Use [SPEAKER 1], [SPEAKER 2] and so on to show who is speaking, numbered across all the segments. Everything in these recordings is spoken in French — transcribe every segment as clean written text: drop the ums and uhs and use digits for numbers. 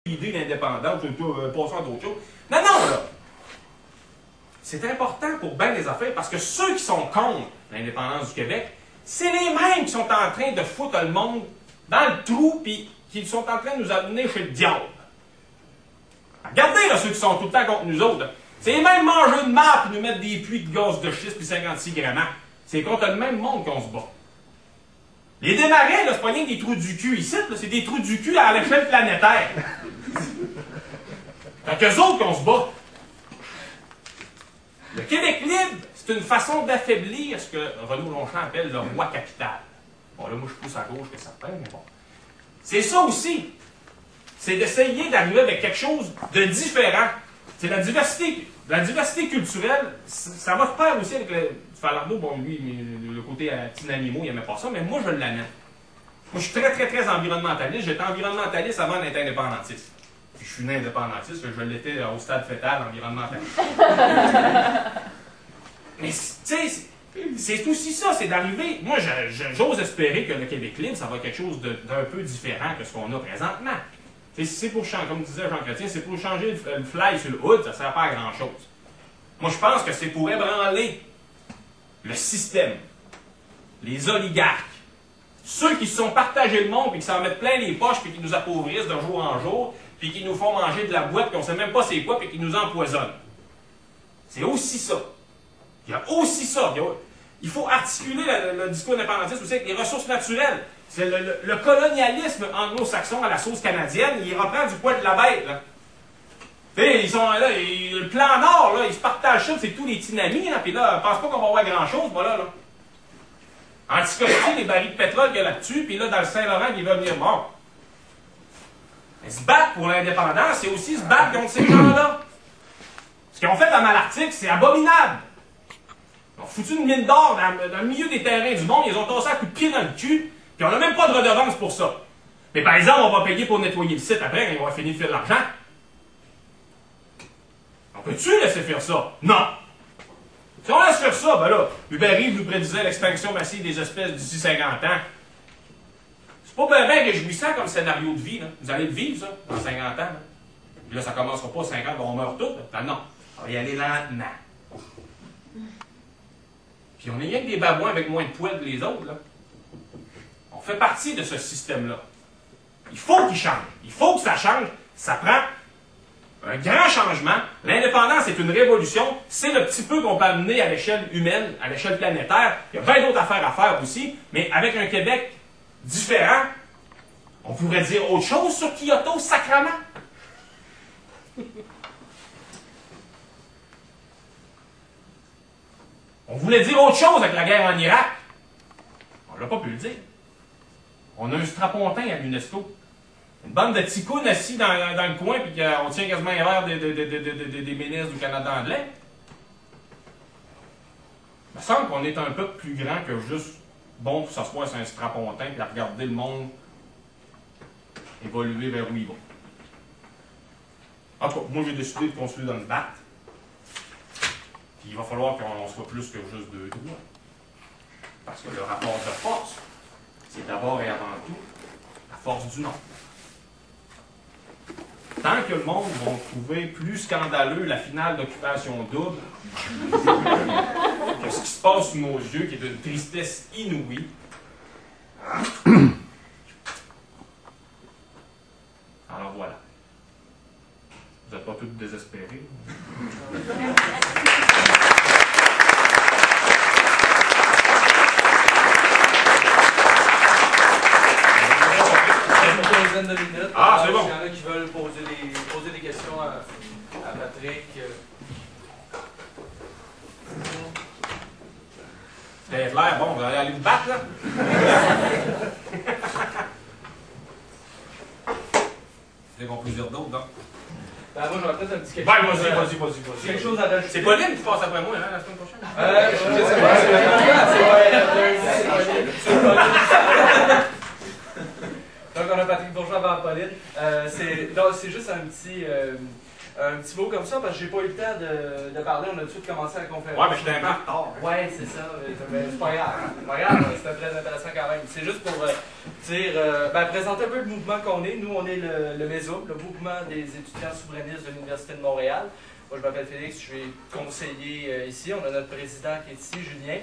[SPEAKER 1] l'idée d'indépendance, passant à d'autres choses. Non, non, là! C'est important pour bien des affaires parce que ceux qui sont contre l'indépendance du Québec, c'est les mêmes qui sont en train de foutre le monde dans le trou puis qui sont en train de nous amener chez le diable. Regardez là, ceux qui sont tout le temps contre nous autres. C'est les mêmes mangeurs de marde qui nous mettent des puits de gaz de schiste puis 56 grammes. C'est contre le même monde qu'on se bat. Les démarrais, là, c'est pas rien que des trous du cul ici, c'est des trous du cul à l'échelle planétaire. Fait qu'eux autres qu'on se bat. Le Québec libre, c'est une façon d'affaiblir ce que Renaud Longchamp appelle le roi capital. Bon, là, moi, je pousse à gauche que certains, mais bon. C'est ça aussi. C'est d'essayer d'arriver avec quelque chose de différent. C'est la diversité. La diversité culturelle, ça va se faire aussi avec le Falardeau. Bon, lui, le côté tinanimo, il n'aimait pas ça, mais moi, je l'amène. Moi, je suis très, très, très environnementaliste. J'étais environnementaliste avant d'être indépendantiste. Puis je suis né indépendantiste, je l'étais au stade fœtal environnementaliste. Mais, tu sais, c'est aussi ça, c'est d'arriver. Moi, j'ose espérer que le Québec libre, ça va être quelque chose d'un peu différent que ce qu'on a présentement. C'est pour changer, comme disait Jean Chrétien, c'est pour changer le fly sur le hood, ça ne sert pas à grand-chose. Moi, je pense que c'est pour ébranler le système, les oligarques, ceux qui se sont partagés le monde et qui s'en mettent plein les poches puis qui nous appauvrissent de jour en jour puis qui nous font manger de la boîte puis on ne sait même pas c'est quoi puis qui nous empoisonnent. C'est aussi ça. Il y a aussi ça. Il faut articuler le discours indépendantiste aussi avec les ressources naturelles. C'est le colonialisme anglo-saxon à la sauce canadienne, il reprend du poil de la bête. Là. Ils sont là, le plan Nord, là, ils se partagent ça, c'est tous les tinamis, puis là, je pense pas qu'on va voir grand-chose, voilà, là. Anticosti, les barils de pétrole qu'il y a là-dessus, puis là, dans le Saint-Laurent, il va venir mort. Mais se battre pour l'indépendance, c'est aussi se battre contre ces gens-là. Ce qu'ils ont fait dans Malartic, c'est abominable. Ils ont foutu une mine d'or dans le milieu des terrains du monde, ils ont tassé un coup de pied dans le cul, puis on n'a même pas de redevance pour ça. Mais par exemple, on va payer pour nettoyer le site après, quand ils vont finir de faire de l'argent. On peut-tu laisser faire ça? Non! Si on laisse faire ça, ben là, Hubert Reeves nous prédisait l'extinction massive des espèces d'ici 50 ans. C'est pas bien réjouissant comme scénario de vie, là. Vous allez le vivre, ça, dans 50 ans. Là, puis là ça commencera pas à 50 on meurt tous. Ben non, on va y aller lentement. Puis on est rien que des babouins avec moins de poils que les autres, là. On fait partie de ce système-là. Il faut qu'il change. Il faut que ça change. Ça prend un grand changement. L'indépendance est une révolution. C'est le petit peu qu'on peut amener à l'échelle humaine, à l'échelle planétaire. Il y a bien d'autres affaires à faire aussi. Mais avec un Québec différent, on pourrait dire autre chose sur Kyoto, sacrement. On voulait dire autre chose avec la guerre en Irak. On l'a pas pu le dire. On a un strapontin à l'UNESCO. Une bande de ticounes assis dans le coin, puis on tient quasiment un verre des ministres du Canada anglais. Il me semble qu'on est un peuple plus grand que juste bon pour s'asseoir sur un strapontin et regarder le monde évoluer vers où il va. En tout cas, moi j'ai décidé de continuer de me battre. Puis il va falloir qu'on soit plus que juste deux doigts. Parce que le rapport de force, c'est d'abord et avant tout la force du nombre. Tant que le monde va trouver plus scandaleux la finale d'occupation double que ce qui se passe sous nos yeux, qui est d'une tristesse inouïe, alors voilà. Vous n'êtes pas tous désespérés?
[SPEAKER 2] De minutes.
[SPEAKER 1] Ah, c'est bon.
[SPEAKER 2] Il y en a qui veulent poser des questions à Patrick.
[SPEAKER 1] C'est clair, bon, vous allez aller vous battre, là? C'est qu'on peut dire d'autres, donc.
[SPEAKER 2] Ben, moi, j'aurais peut-être un petit quelque
[SPEAKER 1] chose.
[SPEAKER 2] Vas-y. Quelque chose à rajouter.
[SPEAKER 1] C'est Pauline qui passe après moi, hein, la semaine prochaine?
[SPEAKER 2] Je sais pas, donc, on a Patrick Bourgeois avant Pauline. C'est juste un Un petit mot comme ça, parce que j'ai pas eu le temps de parler, on a tout de suite commencé la conférence.
[SPEAKER 1] Ouais, mais j'étais un peu en retard.
[SPEAKER 2] Ouais, c'est ça, mais c'est pas grave. C'est pas grave, c'était très intéressant quand même. C'est juste pour présenter un peu le mouvement qu'on est. Nous, on est le MESOM, le mouvement des étudiants souverainistes de l'Université de Montréal. Moi, je m'appelle Félix, je suis conseiller ici. On a notre président qui est ici, Julien.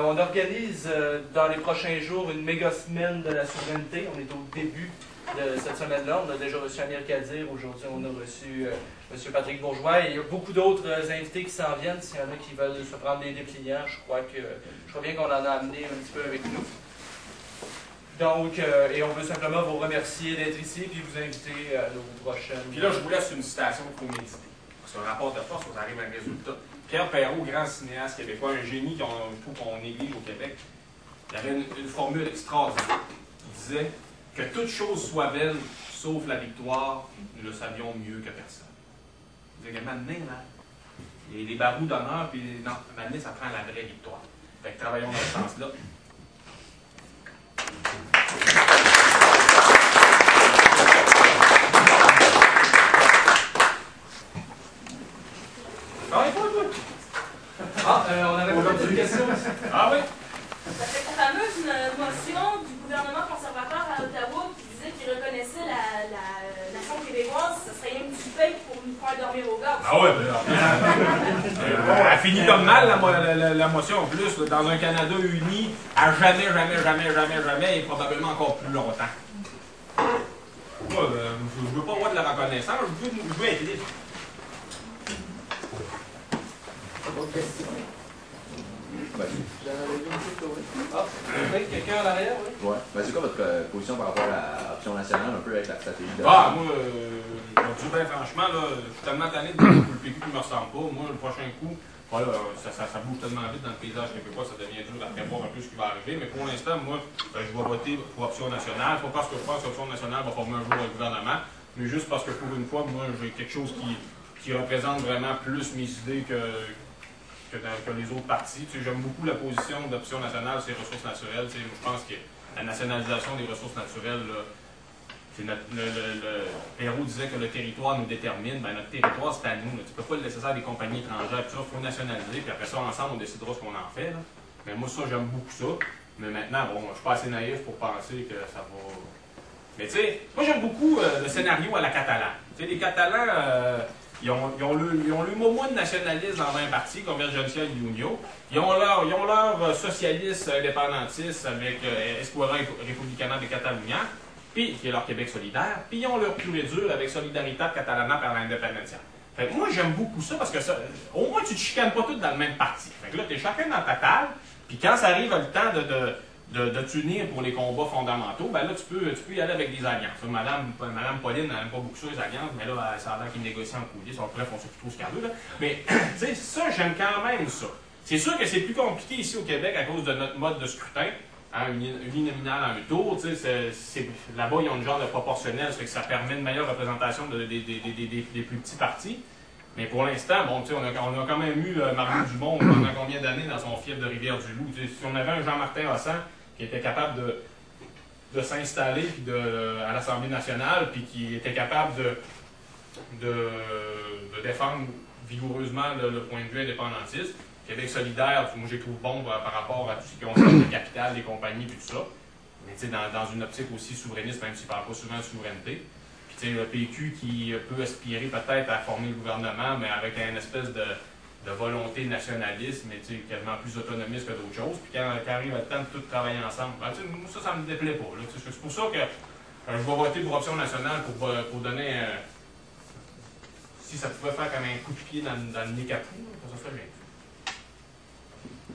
[SPEAKER 2] On organise dans les prochains jours une méga semaine de la souveraineté. On est au début de cette semaine-là. On a déjà reçu Amir Kadir. Aujourd'hui, on a reçu M. Patrick Bourgeois. Et il y a beaucoup d'autres invités qui s'en viennent. S'il y en a qui veulent se prendre des dépliants, je crois bien qu'on en a amené un petit peu avec nous. Donc, et on veut simplement vous remercier d'être ici et vous inviter à nos prochaines.
[SPEAKER 1] Puis là, je vous laisse une citation pour méditer. C'est un rapport de force, on arrive à un résultat. Pierre Perrault, grand cinéaste québécois, un génie qu'on néglige au Québec, il avait une formule extraordinaire. Il disait que toute chose soit belle, sauf la victoire, nous le savions mieux que personne. Il disait que maintenant, là, il y a des barreaux d'honneur, puis non, maintenant, ça prend la vraie victoire. Fait que travaillons dans ce sens-là. On avait une question. Ah oui?
[SPEAKER 3] Cette fameuse motion du gouvernement conservateur à Ottawa qui disait qu'il reconnaissait la nation québécoise, ce serait rien que du fake pour nous faire dormir au gaz.
[SPEAKER 1] Ah ouais, elle finit comme mal la motion en plus, là, dans un Canada uni, à jamais, et probablement encore plus longtemps. Moi, je veux pas avoir de la reconnaissance, je veux être libre.
[SPEAKER 2] Quelqu'un à l'arrière, oui?
[SPEAKER 4] Ouais. C'est quoi votre position par rapport à l'option nationale, un peu avec la stratégie de...
[SPEAKER 1] Moi, franchement, là, je suis tellement tanné de le PQ qui me ressemble pas. Moi, le prochain coup, voilà, ça bouge tellement vite dans le paysage québécois, ça devient dur à prévoir un peu ce qui va arriver. Mais pour l'instant, moi, je vais voter pour option nationale. Pas parce que je pense que l'option nationale va former un jour un gouvernement, mais juste parce que pour une fois, moi, j'ai quelque chose qui représente vraiment plus mes idées que les autres partis. Tu sais, j'aime beaucoup la position d'option nationale sur les ressources naturelles. Tu sais, je pense que la nationalisation des ressources naturelles, Perrault disait que le territoire nous détermine. Ben, notre territoire, c'est à nous. Là. Tu ne peux pas le laisser ça à des compagnies étrangères. Il faut nationaliser, puis après ça, ensemble, on décidera ce qu'on en fait. Là. Mais moi, ça, j'aime beaucoup ça. Mais maintenant, bon, je suis pas assez naïf pour penser que ça va... Mais tu sais, moi, j'aime beaucoup le scénario à la Catalan. Tu sais, les Catalans... Ils ont le moment nationaliste dans 20 partis, Convergencia et Unio. Ils ont leur socialiste indépendantiste avec Esquerra Republicana de Catalunya, puis qui est leur Québec solidaire, puis ils ont leur pur et dur avec Solidaritat Catalana per l'Independencia. Fait que moi, j'aime beaucoup ça parce que ça, au moins, tu te chicanes pas tous dans le même parti. Fait que là, tu es chacun dans ta table, puis quand ça arrive le temps de t'unir pour les combats fondamentaux, ben là, tu peux y aller avec des alliances. Madame Pauline n'aime pas beaucoup ça, les alliances, mais là, ça a l'air qu'ils négocient en coulisses. Bref, on sait plus trop ce qu'elle veut, là. Mais, tu sais, ça, j'aime quand même ça. C'est sûr que c'est plus compliqué ici au Québec à cause de notre mode de scrutin. Hein, uninominal à un tour, là-bas, ils ont une genre de proportionnel, ça fait que ça permet une meilleure représentation des plus petits partis. Mais pour l'instant, bon, on a quand même eu Mario Dumont pendant combien d'années dans son fief de Rivière-du-Loup. Si on avait un Jean-Martin Hossan qui était capable de s'installer à l'Assemblée nationale, puis qui était capable de défendre vigoureusement le point de vue indépendantiste, Québec solidaire, moi je les trouve bons par rapport à tout ce qui concerne le capital, les compagnies, puis tout ça. Mais dans une optique aussi souverainiste, même s'il ne parle pas souvent de souveraineté. Puis le PQ qui peut aspirer peut-être à former le gouvernement, mais avec une espèce de volonté nationaliste, mais quasiment plus autonomiste que d'autres choses. Puis quand arrive le temps de tout travailler ensemble, ben, ça me déplaît pas. C'est pour ça que je vais voter pour option nationale pour donner, si ça pouvait faire comme un coup de pied dans le nez capou, ça serait bien.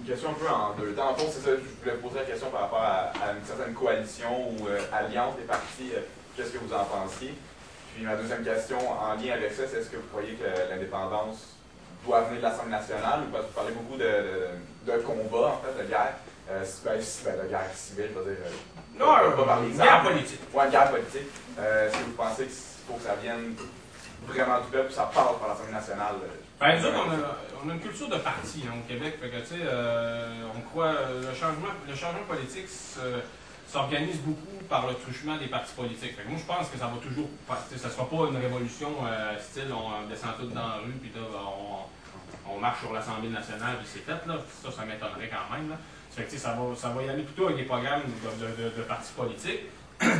[SPEAKER 5] Une question un peu en deux temps. En fond, c'est ça, je voulais poser la question par rapport à une certaine coalition ou alliance des partis. Qu'est-ce que vous en pensiez? Puis ma deuxième question, en lien avec ça, c'est est-ce que vous croyez que l'indépendance doit venir de l'Assemblée nationale? Ou parce que vous parlez beaucoup de combat, en fait, de guerre. De guerre civile, je veux dire.
[SPEAKER 1] Une guerre politique.
[SPEAKER 5] Oui, une guerre politique. Est-ce que vous pensez qu'il faut que ça vienne vraiment du peuple, que ça passe par l'Assemblée nationale?
[SPEAKER 1] Ben, nous autres, on a une culture de parti au Québec. Fait que, on croit le changement politique, s'organise beaucoup par le truchement des partis politiques. Fait que moi, je pense que ça va toujours... Ça ne sera pas une révolution style on descend tous dans la rue, puis là, on marche sur l'Assemblée nationale, puis c'est fait, là. Ça m'étonnerait quand même, là. Fait que, ça va y aller plutôt avec des programmes de partis politiques.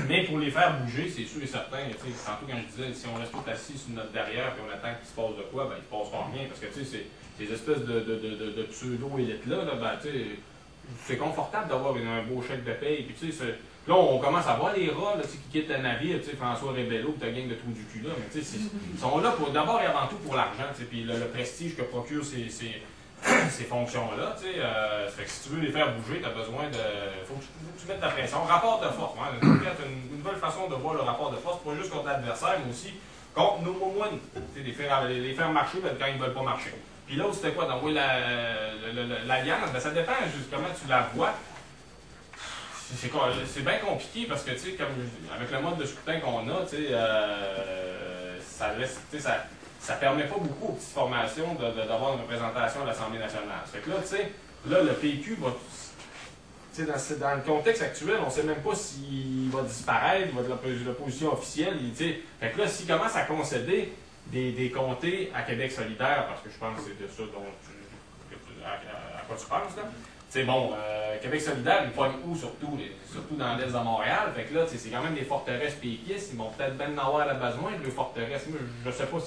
[SPEAKER 1] Mais pour les faire bouger, c'est sûr et certain, tantôt quand je disais, si on reste tout assis sur notre derrière et on attend qu'il se passe de quoi, ben il ne se passera rien, parce que ces espèces de pseudo-élites-là, ben, c'est confortable d'avoir un beau chèque de paye, puis là on commence à voir les rats là, qui quittent le navire, François Rebello, ta gang de trous du cul là, mais ils sont là d'abord et avant tout pour l'argent, puis le prestige que procurent ces fonctions-là, fait que si tu veux les faire bouger, tu as besoin de... faut que tu mettes ta pression. Rapport de force, hein, une nouvelle façon de voir le rapport de force, pas juste contre l'adversaire, mais aussi contre nos moines, les faire marcher quand ils ne veulent pas marcher. Puis l'autre, c'était quoi? D'envoyer l'alliance, ben, ça dépend juste comment tu la vois. C'est bien compliqué parce que, avec le mode de scrutin qu'on a, ça permet pas beaucoup aux petites formations d'avoir une représentation à l'Assemblée nationale. Fait que là, le PQ va... Dans le contexte actuel, on ne sait même pas s'il va disparaître, il va de l'opposition officielle. Fait que là, s'il commence à concéder des comtés à Québec solidaire, parce que je pense que c'est de ça à quoi tu penses, là. Québec solidaire, ils pognent où surtout dans l'est de Montréal. Fait que là, c'est quand même des forteresses péquistes. Ils vont peut-être bien en avoir besoin de leurs forteresses. Moi, je ne sais pas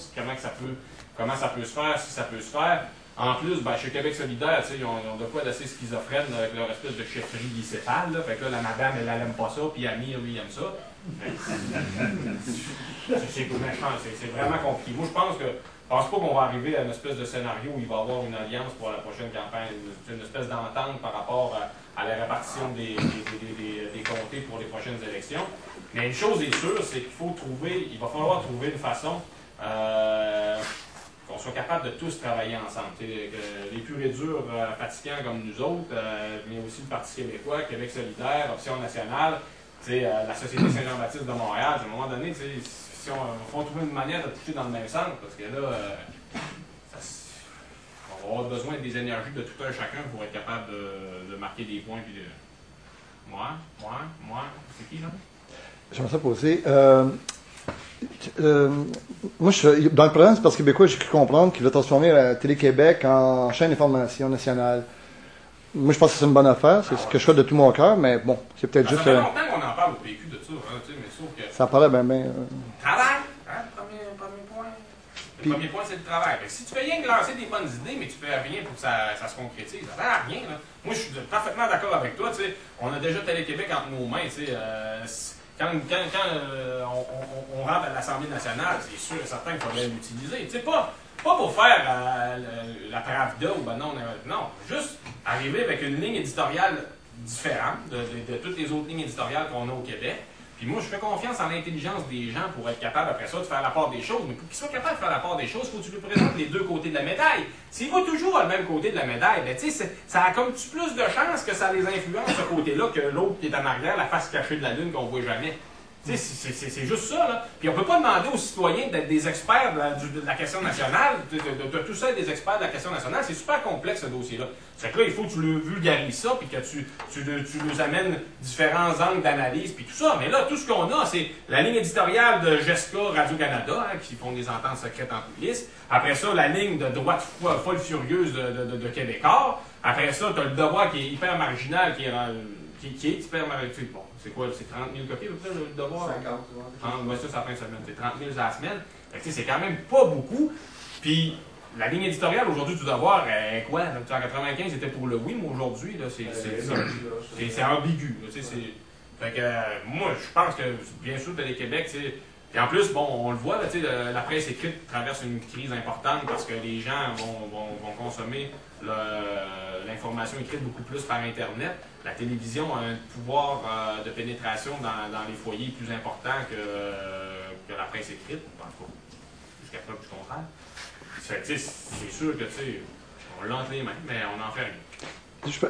[SPEAKER 1] comment ça peut se faire, si ça peut se faire. En plus, chez Québec solidaire, ils ont de quoi d'assez schizophrène avec leur espèce de chefferie bicéphale. Fait que là, la madame, elle n'aime pas ça, puis Amir, lui, il aime ça. C'est vraiment compliqué. Moi, je pense pas qu'on va arriver à une espèce de scénario où il va y avoir une alliance pour la prochaine campagne, une espèce d'entente par rapport à la répartition des comtés pour les prochaines élections. Mais une chose est sûre, c'est qu'il va falloir trouver une façon qu'on soit capable de tous travailler ensemble. Les purs et durs fatigants comme nous autres, mais aussi le Parti québécois, Québec solidaire, Option nationale, la Société Saint-Jean-Baptiste de Montréal, à un moment donné, si on faut trouver une manière de toucher dans le même sens, parce que là, on va avoir besoin des énergies de tout un chacun pour être capable de marquer des points. Puis moi, c'est qui là?
[SPEAKER 6] J'aimerais ça poser. Moi, dans le programme du Parti québécois, j'ai cru comprendre qu'il va transformer la Télé-Québec en chaîne d'information nationale. Moi, je pense que c'est une bonne affaire, c'est ce que je fais de tout mon cœur, mais bon, c'est peut-être juste...
[SPEAKER 1] Ça fait longtemps qu'on en parle au PQ de ça, mais sauf que...
[SPEAKER 6] Ça paraît bien...
[SPEAKER 1] Travail! Premier point. Le premier point, c'est le travail. Si tu fais rien que lancer des bonnes idées, mais tu fais rien pour que ça se concrétise, ça sert à rien. Là. Moi, je suis parfaitement d'accord avec toi. On a déjà Télé-Québec entre nos mains. Quand on rentre à l'Assemblée nationale, c'est sûr et certain qu'il faudrait l'utiliser. Pas pour faire la Pravda ou non, juste arriver avec une ligne éditoriale différente de toutes les autres lignes éditoriales qu'on a au Québec. Puis moi, je fais confiance en l'intelligence des gens pour être capable, après ça, de faire la part des choses. Mais pour qu'ils soient capables de faire la part des choses, il faut que tu lui présentes les deux côtés de la médaille. S'ils vont toujours le même côté de la médaille, ben, ça a comme plus de chances que ça les influence, ce côté-là, que l'autre qui est en arrière, la face cachée de la Lune qu'on ne voit jamais. C'est juste ça, là. Puis on ne peut pas demander aux citoyens d'être des experts de la question nationale, de tout ça être des experts de la question nationale. C'est super complexe, ce dossier-là. C'est que là, il faut que tu le vulgarises ça, puis que tu nous amènes différents angles d'analyse, puis tout ça. Mais là, tout ce qu'on a, c'est la ligne éditoriale de Jessica Radio-Canada, qui font des ententes secrètes en coulisses. Après ça, la ligne de droite folle furieuse de Québécois. Après ça, tu as le devoir qui est hyper marginal, qui est hyper marginal. Bon, c'est quoi? C'est 30 000 copies, peut-être, le devoir? 50, ouais, ça, c'est la fin de semaine. C'est 30 000 à la semaine. C'est quand même pas beaucoup. Puis, la ligne éditoriale aujourd'hui du devoir, quoi? En 1995, c'était pour le oui, mais aujourd'hui, c'est ambigu. Fait que, moi, je pense que, bien sûr, Télé-Québec, et en plus, bon, on le voit, la presse écrite traverse une crise importante parce que les gens vont consommer l'information écrite beaucoup plus par Internet. La télévision a un pouvoir de pénétration dans les foyers plus important que la presse écrite, en tout cas, jusqu'à preuve du contraire. C'est sûr que, on l'a entre les mains, mais on n'en fait rien.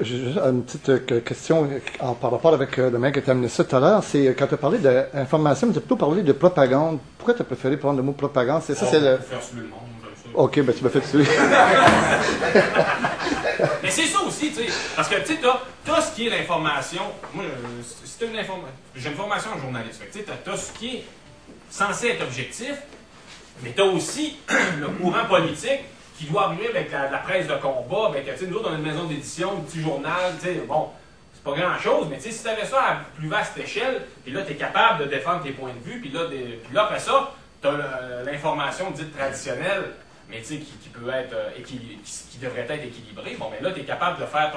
[SPEAKER 6] J'ai juste une petite question par rapport avec le mec qui a amené ça tout à l'heure. C'est quand tu as parlé d'information, tu as plutôt parlé de propagande. Pourquoi tu as préféré prendre le mot propagande? C'est le.
[SPEAKER 1] Faire suer le monde, j'aime ça.
[SPEAKER 6] Ok, ben tu m'as fait suer.
[SPEAKER 1] Mais c'est ça aussi, tu sais. Parce que, tu sais, t'as ce qui est l'information. Moi, j'ai une formation en journalisme. Tu sais, t'as ce qui est censé être objectif, mais t'as aussi le courant politique qui doit arriver avec la presse de combat, avec, tu sais, nous autres, on a une maison d'édition, un petit journal, tu sais, bon, c'est pas grand-chose, mais tu sais, si t'avais ça à plus vaste échelle, puis là, t'es capable de défendre tes points de vue, puis là, après ça, t'as l'information dite traditionnelle, mais tu sais, qui peut être, qui devrait être équilibrée. Bon, mais là, t'es capable de faire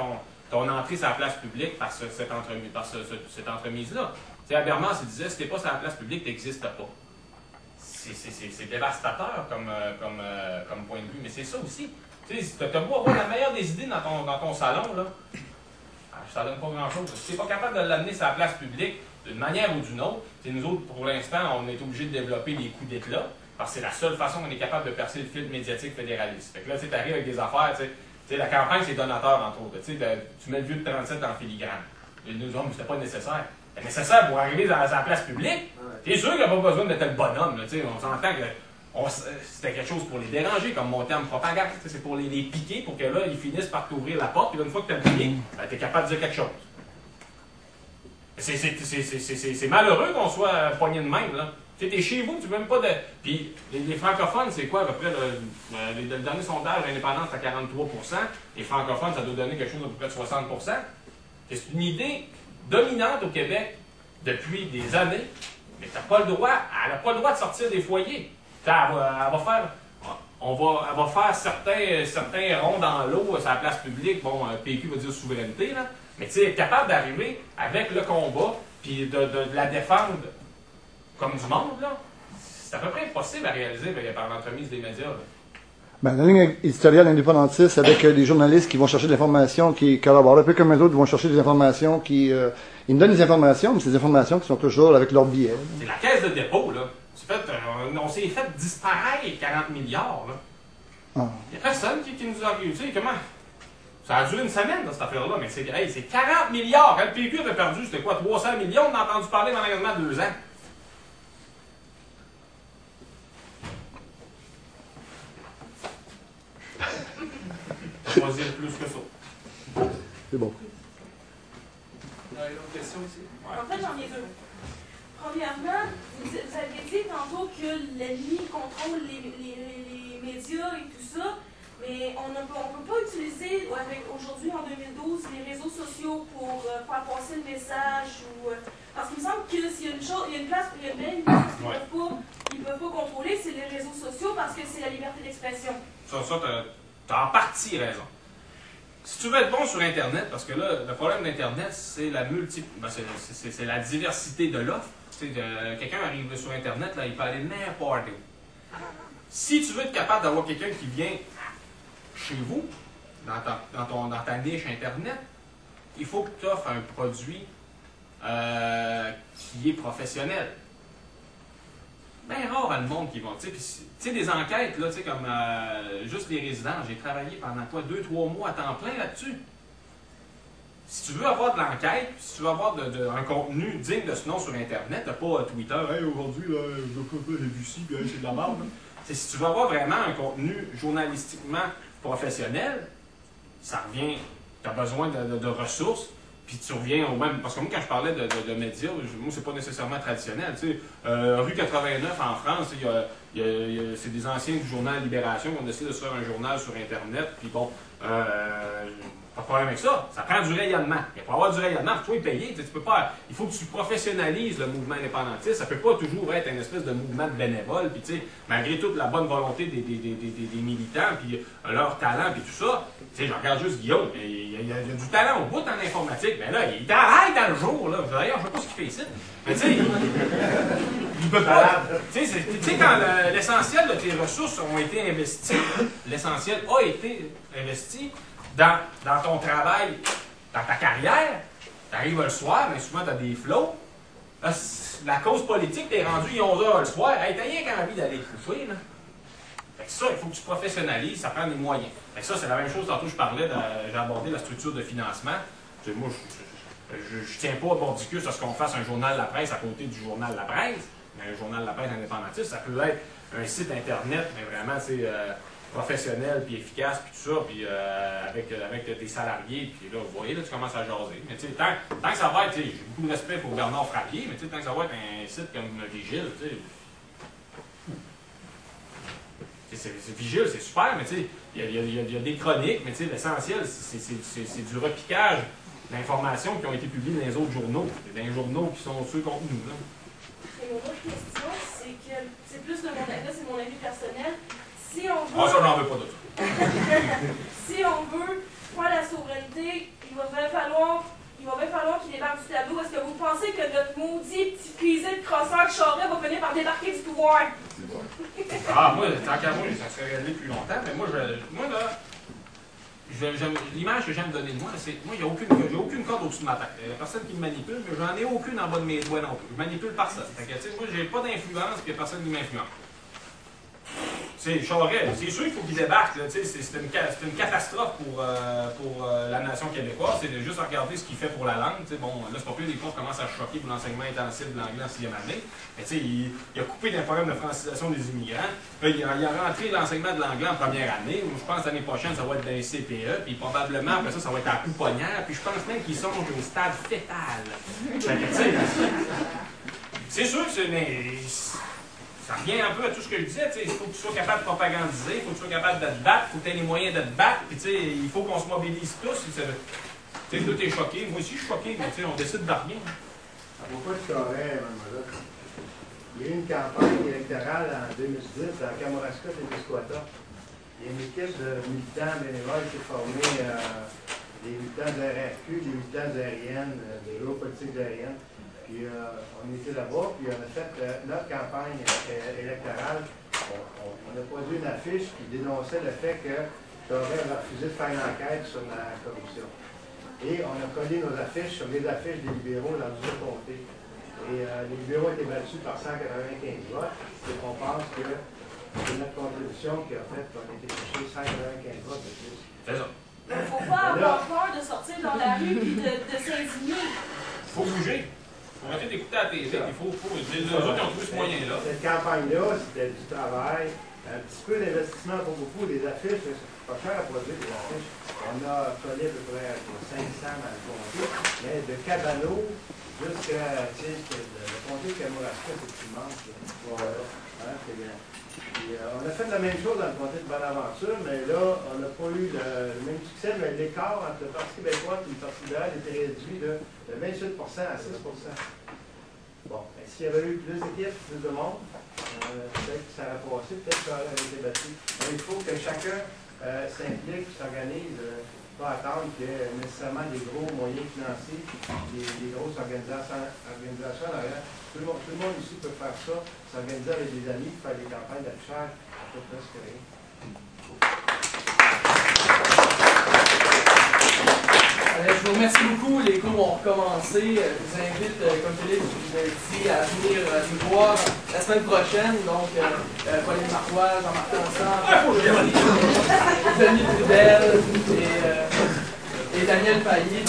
[SPEAKER 1] ton entrée sur la place publique par cette entremise-là. Tu sais, Habermas, il disait, si t'es pas sur la place publique, t'existes pas. C'est dévastateur comme point de vue, mais c'est ça aussi. Tu sais, t'as beau avoir la meilleure des idées dans ton salon, là, ça donne pas grand-chose. Si t'es pas capable de l'amener sur la place publique, d'une manière ou d'une autre, nous autres, pour l'instant, on est obligé de développer des coups d'éclat, parce que c'est la seule façon qu'on est capable de percer le filtre médiatique fédéraliste. Fait que là, tu arrives avec des affaires, tu sais, la campagne, c'est donateur, entre autres. Tu mets le vieux de 37 en filigrane. Et nous autres, c'était pas nécessaire. C'est nécessaire pour arriver dans la place publique. T'es sûr qu'il n'y a pas besoin de tel bonhomme. Là, on s'entend que c'était quelque chose pour les déranger, comme mon terme propagande. C'est pour les piquer, pour que là, ils finissent par t'ouvrir la porte. Puis une fois que tu as piqué, ben, tu es capable de dire quelque chose. C'est malheureux qu'on soit poigné de même. Là. Tu es chez vous, tu veux même pas de. Puis les francophones, c'est quoi à peu près? Le dernier sondage, l'indépendance, c'est à 43%. Les francophones, ça doit donner quelque chose d'à peu près de 60%. C'est une idée dominante au Québec depuis des années, mais elle n'a pas le droit de sortir des foyers. Elle va faire certains ronds dans l'eau sur la place publique. Bon, PQ va dire souveraineté, là. Mais tu sais, être capable d'arriver avec le combat, puis de la défendre comme du monde, là, c'est à peu près impossible à réaliser par l'entremise des médias. Là.
[SPEAKER 6] Ben, la ligne éditoriale indépendantiste avec des journalistes qui vont chercher de l'information, qui collaborent un peu comme les autres, vont chercher des informations ils nous donnent des informations, mais c'est des informations qui sont toujours avec leur billet.
[SPEAKER 1] C'est la caisse de dépôt, là. On s'est fait disparaître 40 milliards, là. Il n'y a personne qui nous a réussi. Comment? Ça a duré une semaine, dans cette affaire-là, mais c'est 40 milliards. Quand le PQ avait perdu, c'était quoi? 300 millions? On a entendu parler pendant quasiment 2 ans. Choisir plus que ça.
[SPEAKER 6] C'est bon.
[SPEAKER 2] Vous avez une autre question ici?
[SPEAKER 3] En fait, j'en ai deux. Premièrement, vous avez dit tantôt que l'ennemi contrôle les médias et tout ça, mais on ne peut pas utiliser aujourd'hui, en 2012, les réseaux sociaux pour faire passer le message. Parce qu'il me semble que s'il y a une place pour les belles qu'ils ne peuvent pas contrôler, c'est les réseaux sociaux parce que c'est la liberté d'expression.
[SPEAKER 1] Ça, t'as en partie raison. Si tu veux être bon sur Internet, parce que là, le problème d'Internet, c'est c'est la diversité de l'offre. Quelqu'un arrive sur Internet, là, il peut aller n'importe où. Si tu veux être capable d'avoir quelqu'un qui vient chez vous, dans ta niche Internet, il faut que tu offres un produit qui est professionnel. Bien rare à le monde qui vont. Tu sais, des enquêtes, là, comme juste les résidents, j'ai travaillé pendant quoi, 2-3 mois à temps plein là-dessus. Si tu veux avoir de l'enquête, si tu veux avoir un contenu digne de ce nom sur Internet, t'as pas Twitter, hey, aujourd'hui, j'ai vu ci, puis c'est de la merde. Si tu veux avoir vraiment un contenu journalistiquement professionnel, ça revient, t'as besoin de ressources. Puis tu reviens au même. Parce que moi, quand je parlais de médias, moi, c'est pas nécessairement traditionnel. Tu sais, rue 89 en France, c'est des anciens du journal Libération qui ont décidé de se faire un journal sur Internet. Puis bon, pas de problème avec ça. Ça prend du rayonnement. Et pour avoir du rayonnement, il faut y payer. Tu peux pas, il faut que tu professionnalises le mouvement indépendantiste. Ça peut pas toujours être une espèce de mouvement de bénévoles. Puis tu sais, malgré toute la bonne volonté des militants, puis leur talent, puis tout ça. Tu sais, je regarde juste Guillaume. Il y a du talent au bout en informatique. Mais là, il travaille dans le jour. Là. D'ailleurs, je sais pas ce qu'il fait ici. Mais tu sais, il peut pas. Tu sais, quand l'essentiel de tes ressources ont été investies, l'essentiel a été investi dans ton travail, dans ta carrière, tu arrives le soir, mais souvent tu as des flots. Là, la cause politique, tu es rendu 11h le soir, hey, tu n'as rien qu'envie d'aller te coucher. Là. Fait que ça, il faut que tu professionnalises, ça prend des moyens. Fait que ça, c'est la même chose, tantôt je parlais, j'ai abordé la structure de financement. Moi, je tiens pas à Bordicus à ce qu'on fasse un journal La Presse à côté du journal La Presse, mais un journal La Presse indépendantiste, ça peut être un site internet, mais vraiment, c'est professionnel, puis efficace, puis tout ça, puis avec des salariés, puis là, vous voyez, là, tu commences à jaser. Mais tu sais, tant que ça va être, j'ai beaucoup de respect pour Bernard Frappier, mais tu sais, tant que ça va être un site comme Vigile, tu sais. Vigile, c'est super, mais tu sais, il y a des chroniques, mais tu sais, l'essentiel, c'est du repiquage d'informations qui ont été publiées dans les autres journaux, dans les journaux qui sont ceux contre nous. Là.
[SPEAKER 3] Et mon autre question, c'est que c'est plus de mon avis, c'est mon avis personnel. Si on veut.
[SPEAKER 1] Ah, ça, j'en veux pas d'autre.
[SPEAKER 3] Si on veut faire la souveraineté, il va bien falloir qu'il débarque du tableau. Est-ce que vous pensez que notre maudit petit cuisine de crosseur de Charest va venir par débarquer du pouvoir?
[SPEAKER 1] Ah, moi, tant qu'à moi, ça serait réglé depuis longtemps, mais moi là, l'image que j'aime donner de moi, c'est moi, j'ai aucune corde au-dessus de ma tête. Il n'y a personne qui me manipule, mais j'en ai aucune en bas de mes doigts non plus. Je manipule personne. Fait que, moi, j'ai pas d'influence, puis il n'y a personne qui m'influence. C'est Charest, c'est sûr qu'il faut qu'il débarque. C'est une catastrophe pour la nation québécoise. C'est de juste regarder ce qu'il fait pour la langue. T'sais. Bon, là, c'est pas plus des profs commencent à choquer pour l'enseignement intensif de l'anglais en 6e année. Mais il a coupé d'un programme de francisation des immigrants. Là, il a rentré l'enseignement de l'anglais en première année. Je pense que l'année prochaine, ça va être dans les CPE. Puis probablement, après ça va être à la pouponnière. Puis je pense même qu'ils songe au stade fétal. C'est sûr que ça revient un peu à tout ce que je disais, il faut que tu sois capable de propagandiser, il faut que tu sois capable de te battre, il faut que tu aies les moyens de te battre, puis il faut qu'on se mobilise tous. Toi, t'es choqué, moi aussi je suis choqué, mais on décide de rien.
[SPEAKER 7] À propos de Charest, mademoiselle, il y a eu une campagne électorale en 2010 à Kamouraska et Témiscouata. Il y a une équipe de militants bénévoles qui s'est formée, des militants de RFQ, des militants aériennes, des groupes politiques aériennes. Puis on était là-bas, puis on a fait notre campagne électorale. On a produit une affiche qui dénonçait le fait que Charest a refusé de faire une enquête sur la corruption. Et on a collé nos affiches sur les affiches des libéraux dans 12 comtés. Et les libéraux ont été battus par 195 votes. Et on pense que c'est notre contribution qui a fait qu'on a été chercher 195 votes de plus.
[SPEAKER 1] C'est ça.
[SPEAKER 3] Il ne faut pas avoir peur de sortir dans la rue et de s'indigner.
[SPEAKER 1] Il faut bouger. Il faut arrêter d'écouter la télé, il faut. Les autres ont trouvé ce moyen-là.
[SPEAKER 7] Cette campagne-là, c'était du travail, un petit peu d'investissement pour beaucoup. Les affiches, c'est pas cher à produire, les affiches. On a collé à peu près 500 dans le comté, mais de Cabano jusqu'à le comté de Kamouraska, c'est immense. Voilà. Hein, c'est bien. Puis, on a fait la même chose dans le comté de Bonaventure, mais là, on n'a pas eu le même succès, mais l'écart entre le Parti québécois et le Parti libéral était réduit de 28 à 6 Bon, s'il y avait eu plus d'équipes, plus de monde, peut-être que ça aurait passé, peut-être que ça aurait été battu. Mais il faut que chacun s'implique, s'organise, pas attendre qu'il y ait nécessairement des gros moyens financiers, des grosses organisations derrière. Tout le monde ici peut faire ça, s'organiser avec des amis, faire des campagnes d'affichage, ça peut presque rien.
[SPEAKER 2] Je vous remercie beaucoup. Les cours vont recommencer. Je vous invite, comme Philippe vous a dit, à venir nous voir la semaine prochaine. Donc, Pauline Marois, Jean-Martin Ensemble, Denis Trudel et Daniel Pailly.